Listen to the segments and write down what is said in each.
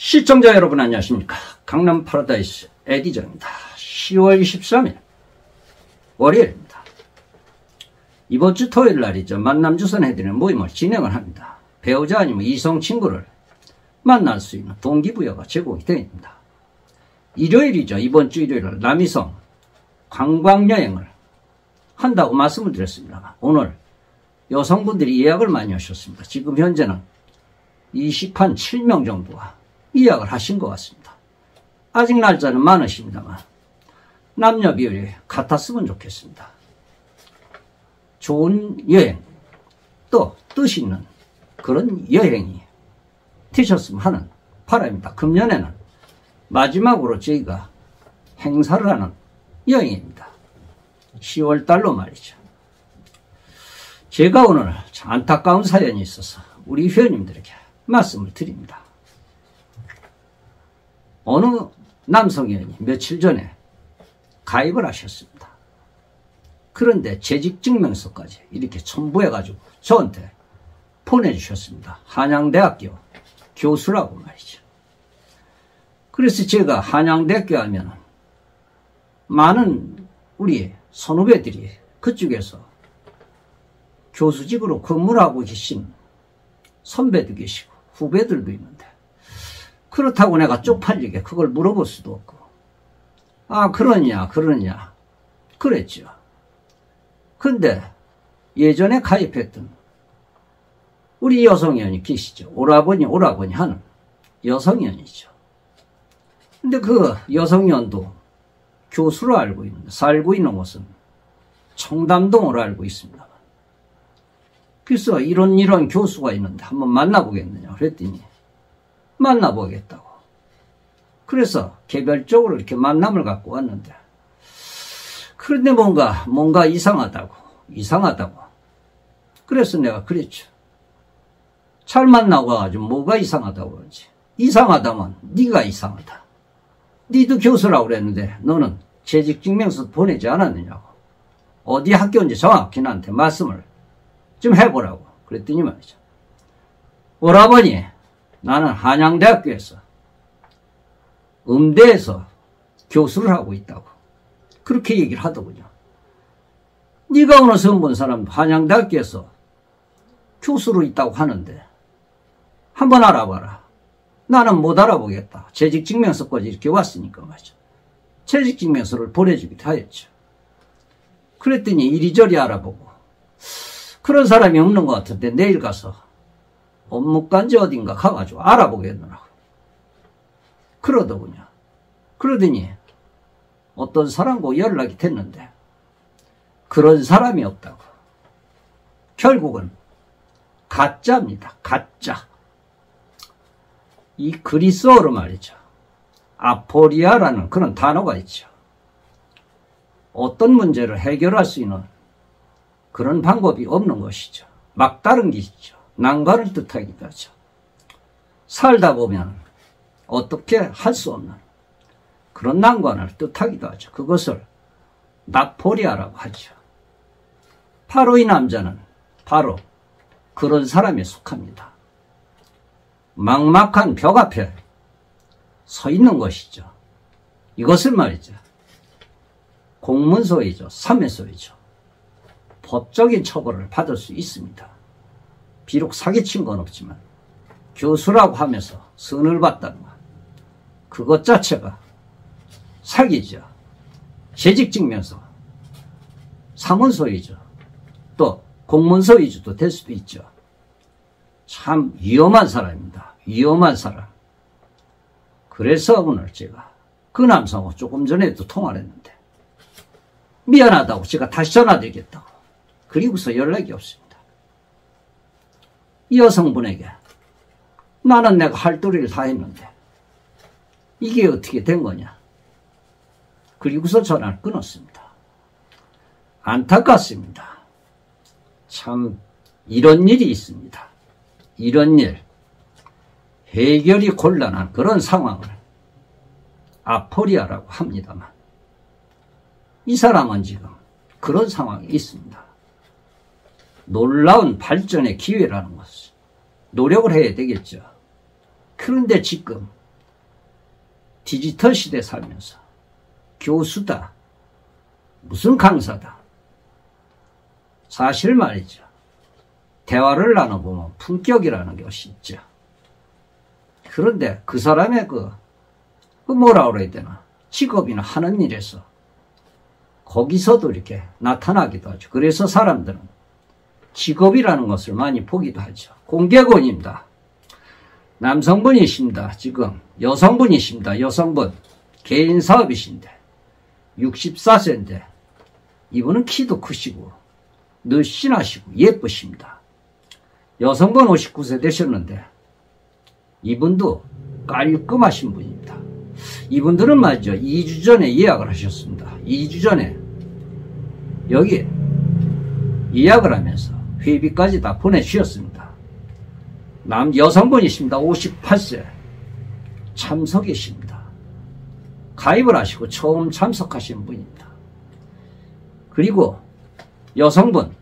시청자 여러분 안녕하십니까. 강남 파라다이스 에디저입니다. 10월 23일 월요일입니다. 이번 주 토요일 날이죠. 만남주선 해드리는 모임을 진행을 합니다. 배우자 아니면 이성 친구를 만날 수 있는 동기부여가 제공이 되어 있습니다. 일요일이죠. 이번 주 일요일 남이섬 관광여행을 한다고 말씀을 드렸습니다. 오늘 여성분들이 예약을 많이 하셨습니다. 지금 현재는 27명 정도가 예약을 하신 것 같습니다. 아직 날짜는 많으십니다만 남녀 비율이 같았으면 좋겠습니다. 좋은 여행, 또 뜻 있는 그런 여행이 되셨으면 하는 바람입니다. 금년에는 마지막으로 저희가 행사를 하는 여행입니다. 10월달로 말이죠. 제가 오늘 안타까운 사연이 있어서 우리 회원님들에게 말씀을 드립니다. 어느 남성 회원이 며칠 전에 가입을 하셨습니다. 그런데 재직증명서까지 이렇게 첨부해가지고 저한테 보내주셨습니다. 한양대학교 교수라고 말이죠. 그래서 제가 한양대학교 하면 많은 우리 선후배들이 그쪽에서 교수직으로 근무를 하고 계신 선배도 계시고 후배들도 있는데 그렇다고 내가 쪽팔리게 그걸 물어볼 수도 없고 아 그러냐 그랬죠. 근데 예전에 가입했던 우리 여성위원이 계시죠. 오라버니 하는 여성위원이죠. 근데 그 여성위원도 교수로 알고 있는데 살고 있는 곳은 청담동으로 알고 있습니다. 그래서 이런 교수가 있는데 한번 만나보겠느냐 그랬더니 만나보겠다고. 그래서 개별적으로 이렇게 만남을 갖고 왔는데 그런데 뭔가 이상하다고. 그래서 내가 그랬죠. 잘 만나고 와가지고 뭐가 이상하다고 그러지. 이상하다면 네가 이상하다. 니도 교수라고 그랬는데 너는 재직증명서 보내지 않았느냐고. 어디 학교인지 정확히 나한테 말씀을 좀 해보라고. 그랬더니 말이죠. 오라버니 나는 한양대학교에서 음대에서 교수를 하고 있다고. 그렇게 얘기를 하더군요. 네가 오늘 처음 본 사람도 한양대학교에서 교수로 있다고 하는데 한번 알아봐라. 나는 못 알아보겠다. 재직증명서까지 이렇게 왔으니까 말이죠. 재직증명서를 보내주기도 하였죠. 그랬더니 이리저리 알아보고 그런 사람이 없는 것 같은데 내일 가서 업무간지 어딘가 가가지고 알아보겠느라고 그러더군요. 그러더니 어떤 사람과 연락이 됐는데 그런 사람이 없다고. 결국은 가짜입니다. 가짜. 이 그리스어로 말이죠. 아포리아라는 그런 단어가 있죠. 어떤 문제를 해결할 수 있는 그런 방법이 없는 것이죠. 막다른 것이죠. 난관을 뜻하기도 하죠. 살다 보면 어떻게 할 수 없는 그런 난관을 뜻하기도 하죠. 그것을 나포리아라고 하죠. 바로 이 남자는 바로 그런 사람에 속합니다. 막막한 벽 앞에 서 있는 것이죠. 이것을 말이죠. 공문서이죠. 사면서이죠. 법적인 처벌을 받을 수 있습니다. 비록 사기친 건 없지만 교수라고 하면서 선을 봤다는 것. 그것 자체가 사기죠. 재직증명서, 사문서 위조, 또 공문서 위조도 될 수도 있죠. 참 위험한 사람입니다. 위험한 사람. 그래서 오늘 제가 그 남성하고 조금 전에도 통화를 했는데 미안하다고 제가 다시 전화드리겠다고. 그리고서 연락이 없습니다. 이 여성분에게 나는 내가 할 도리를 다 했는데 이게 어떻게 된 거냐. 그리고서 전화를 끊었습니다. 안타깝습니다. 참 이런 일이 있습니다. 이런 일, 해결이 곤란한 그런 상황을 아포리아라고 합니다만 이 사람은 지금 그런 상황이 있습니다. 놀라운 발전의 기회라는 것을 노력을 해야 되겠죠. 그런데 지금 디지털 시대 살면서 교수다, 무슨 강사다. 사실 말이죠. 대화를 나눠보면 품격이라는 것이 있죠. 그런데 그 사람의 그 뭐라 그래야 되나, 직업이나 하는 일에서 거기서도 이렇게 나타나기도 하죠. 그래서 사람들은 직업이라는 것을 많이 보기도 하죠. 공개곤입니다. 남성분이십니다. 지금 여성분이십니다. 여성분 개인 사업이신데 64세인데 이분은 키도 크시고 늘씬하시고 예쁘십니다. 여성분 59세 되셨는데 이분도 깔끔하신 분입니다. 이분들은 말이죠. 2주 전에 예약을 하셨습니다. 2주 전에 여기 예약을 하면서 회비까지 다 보내주셨습니다. 여성분이십니다. 58세 참석이십니다. 가입을 하시고 처음 참석하신 분입니다. 그리고 여성분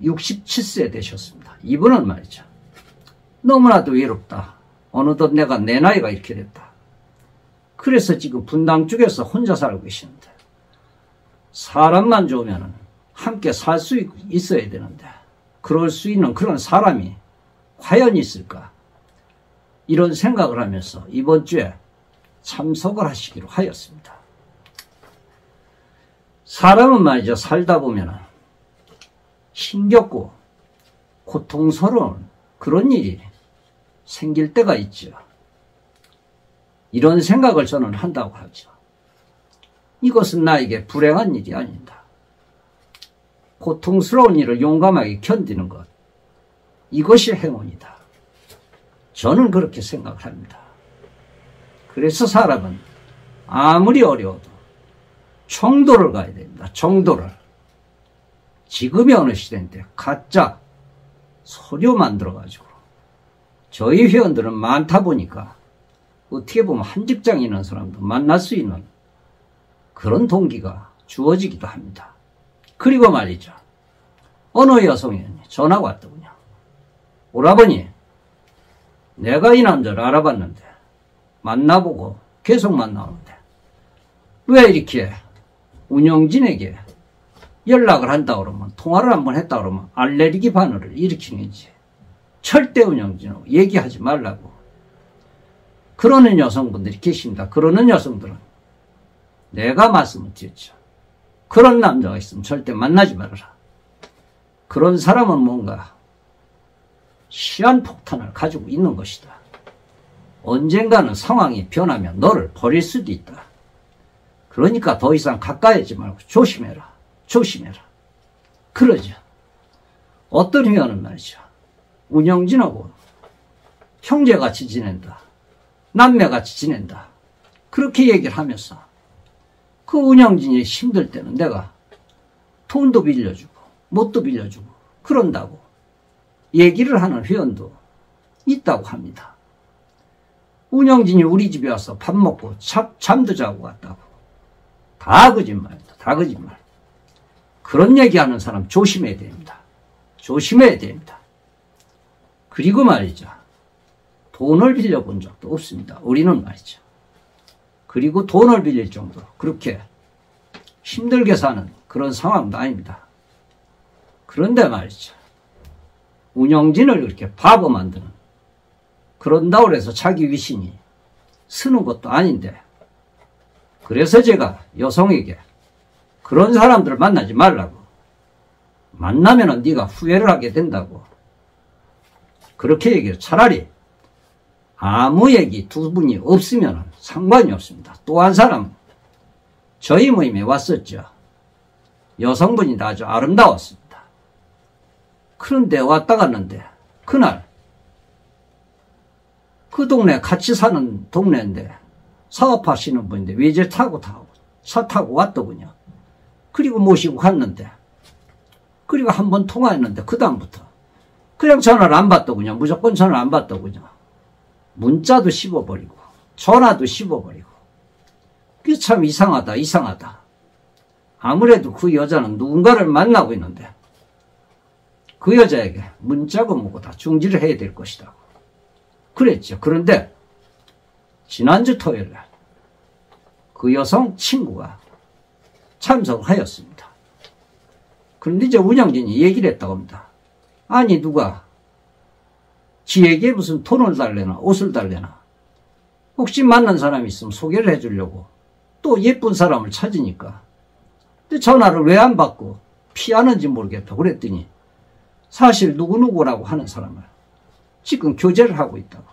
67세 되셨습니다. 이분은 말이죠. 너무나도 외롭다. 어느덧 내가 내 나이가 이렇게 됐다. 그래서 지금 분당 쪽에서 혼자 살고 계시는데 사람만 좋으면 함께 살 수 있어야 되는데 그럴 수 있는 그런 사람이 과연 있을까? 이런 생각을 하면서 이번 주에 참석을 하시기로 하였습니다. 사람은 말이죠. 살다 보면 힘겹고 고통스러운 그런 일이 생길 때가 있죠. 이런 생각을 저는 한다고 하죠. 이것은 나에게 불행한 일이 아니다. 고통스러운 일을 용감하게 견디는 것, 이것이 행운이다. 저는 그렇게 생각을 합니다. 그래서 사람은 아무리 어려워도 정도를 가야 됩니다. 정도를. 지금이 어느 시대인데 가짜 서류 만들어가지고 저희 회원들은 많다 보니까 어떻게 보면 한 직장에 있는 사람도 만날 수 있는 그런 동기가 주어지기도 합니다. 그리고 말이죠. 어느 여성이 전화가 왔더군요. 오라버니, 내가 이 남자를 알아봤는데 만나보고 계속 만나오는데 왜 이렇게 운영진에게 연락을 한다 그러면, 통화를 한번 했다 그러면 알레르기 반응을 일으키는지 절대 운영진하고 얘기하지 말라고 그러는 여성분들이 계십니다. 그러는 여성들은 내가 말씀을 드렸죠. 그런 남자가 있으면 절대 만나지 말아라. 그런 사람은 뭔가 시한폭탄을 가지고 있는 것이다. 언젠가는 상황이 변하면 너를 버릴 수도 있다. 그러니까 더 이상 가까이 하지 말고 조심해라. 조심해라. 그러죠. 어떤 회원은 말이죠. 운영진하고 형제같이 지낸다. 남매같이 지낸다. 그렇게 얘기를 하면서 그 운영진이 힘들 때는 내가 돈도 빌려주고 뭣도 빌려주고 그런다고 얘기를 하는 회원도 있다고 합니다. 운영진이 우리 집에 와서 밥 먹고 잠도 자고 갔다고. 다 거짓말이다. 다 거짓말. 그런 얘기하는 사람 조심해야 됩니다. 조심해야 됩니다. 그리고 말이죠. 돈을 빌려본 적도 없습니다. 우리는 말이죠. 그리고 돈을 빌릴 정도로 그렇게 힘들게 사는 그런 상황도 아닙니다. 그런데 말이죠. 운영진을 이렇게 바보 만드는, 그런다고 해서 자기 위신이 쓰는 것도 아닌데, 그래서 제가 여성에게 그런 사람들을 만나지 말라고, 만나면은 네가 후회를 하게 된다고 그렇게 얘기해요. 차라리 아무 얘기 두 분이 없으면 상관이 없습니다. 또 한 사람 저희 모임에 왔었죠. 여성분이 아주 아름다웠습니다. 그런데 왔다 갔는데 그날 그 동네 같이 사는 동네인데 사업하시는 분인데 외제 차 타고 왔더군요. 그리고 모시고 갔는데, 그리고 한번 통화했는데 그 다음부터 그냥 전화를 안 받더군요. 무조건 전화를 안 받더군요. 문자도 씹어버리고 전화도 씹어버리고. 그게 참 이상하다. 이상하다. 아무래도 그 여자는 누군가를 만나고 있는데 그 여자에게 문자고 뭐고 다 중지를 해야 될 것이다. 그랬죠. 그런데 지난주 토요일에 그 여성 친구가 참석을 하였습니다. 그런데 이제 운영진이 얘기를 했다고 합니다. 아니 누가 지에게 무슨 돈을 달래나 옷을 달래나 혹시 만난 사람이 있으면 소개를 해주려고 또 예쁜 사람을 찾으니까 근데 전화를 왜 안 받고 피하는지 모르겠다 그랬더니 사실 누구누구라고 하는 사람을 지금 교제를 하고 있다고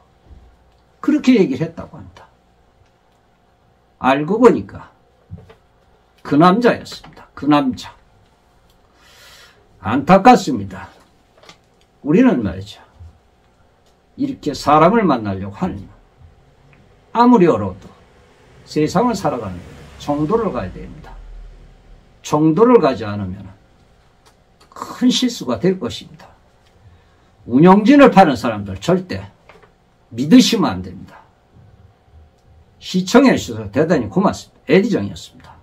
그렇게 얘기를 했다고 합니다. 알고 보니까 그 남자였습니다. 그 남자. 안타깝습니다. 우리는 말이죠. 이렇게 사람을 만나려고 하면 아무리 어려워도 세상을 살아가는 데 정도를 가야 됩니다. 정도를 가지 않으면 큰 실수가 될 것입니다. 운영진을 파는 사람들 절대 믿으시면 안 됩니다. 시청해 주셔서 대단히 고맙습니다. 에디정이었습니다.